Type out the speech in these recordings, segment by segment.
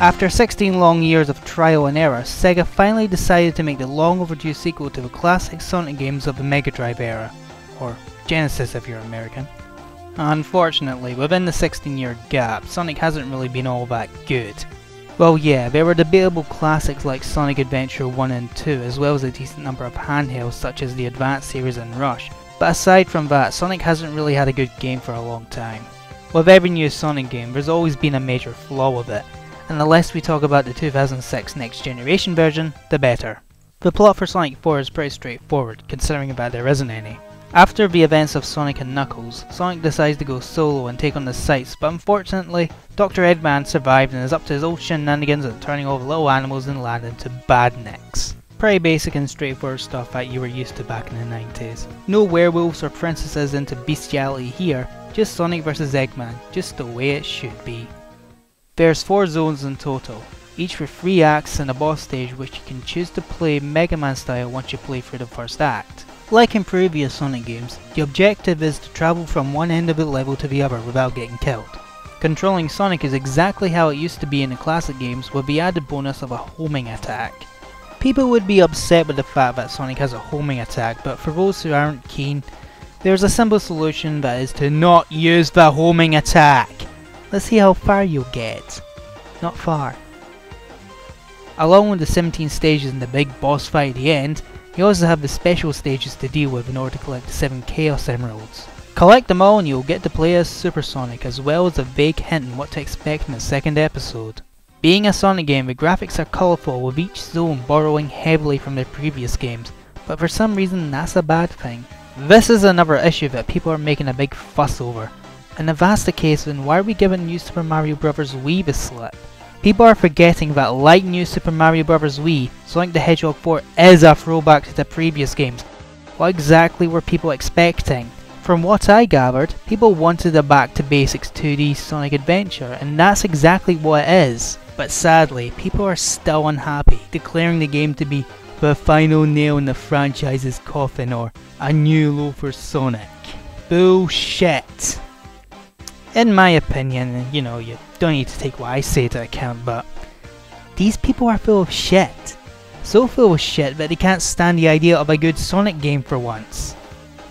After 16 long years of trial and error, SEGA finally decided to make the long overdue sequel to the classic Sonic games of the Mega Drive era, or Genesis if you're American. Unfortunately, within the 16-year gap, Sonic hasn't really been all that good. Well yeah, there were debatable classics like Sonic Adventure 1 and 2, as well as a decent number of handhelds such as the Advance series and Rush, but aside from that, Sonic hasn't really had a good game for a long time. With every new Sonic game, there's always been a major flaw with it, and the less we talk about the 2006 Next Generation version, the better. The plot for Sonic 4 is pretty straightforward, considering that there isn't any. After the events of Sonic and Knuckles, Sonic decides to go solo and take on the sights, but unfortunately, Dr. Eggman survived and is up to his old shenanigans at turning over little animals in land into badniks. Pretty basic and straightforward stuff that you were used to back in the 90s. No werewolves or princesses into bestiality here, just Sonic vs Eggman, just the way it should be. There's 4 zones in total, each with 3 acts and a boss stage which you can choose to play Mega Man style once you play through the first act. Like in previous Sonic games, the objective is to travel from one end of the level to the other without getting killed. Controlling Sonic is exactly how it used to be in the classic games with the added bonus of a homing attack. People would be upset with the fact that Sonic has a homing attack, but for those who aren't keen, there's a simple solution that is to not use the homing attack. Let's see how far you'll get. Not far. Along with the 17 stages and the big boss fight at the end, you also have the special stages to deal with in order to collect the 7 Chaos Emeralds. Collect them all and you'll get to play as Super Sonic, as well as a vague hint on what to expect in the second episode. Being a Sonic game, the graphics are colourful, with each zone borrowing heavily from their previous games, but for some reason that's a bad thing. This is another issue that people are making a big fuss over, and if that's the case, then why are we giving New Super Mario Bros. Wii the slip? People are forgetting that like New Super Mario Bros. Wii, Sonic the Hedgehog 4 is a throwback to the previous games. What exactly were people expecting? From what I gathered, people wanted a back to basics 2D Sonic adventure, and that's exactly what it is. But sadly, people are still unhappy, declaring the game to be the final nail in the franchise's coffin or a new low for Sonic. Bullshit. In my opinion, you know, you don't need to take what I say to account, but these people are full of shit. So full of shit that they can't stand the idea of a good Sonic game for once.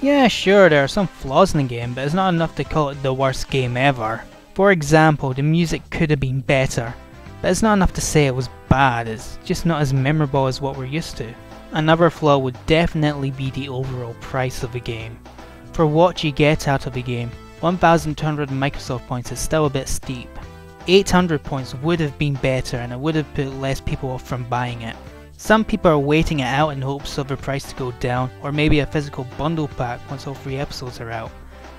Yeah, sure, there are some flaws in the game, but it's not enough to call it the worst game ever. For example, the music could have been better, but it's not enough to say it was bad, it's just not as memorable as what we're used to. Another flaw would definitely be the overall price of the game. For what you get out of the game, 1,200 Microsoft points is still a bit steep. 800 points would have been better and it would have put less people off from buying it. Some people are waiting it out in hopes of the price to go down, or maybe a physical bundle pack once all 3 episodes are out.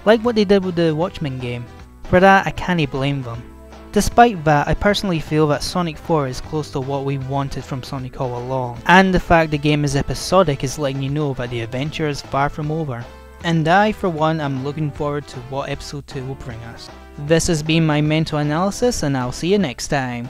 Like what they did with the Watchmen game. For that, I can't blame them. Despite that, I personally feel that Sonic 4 is close to what we wanted from Sonic all along, and the fact the game is episodic is letting you know that the adventure is far from over. And I, for one, am looking forward to what episode 2 will bring us. This has been my mental analysis, and I'll see you next time.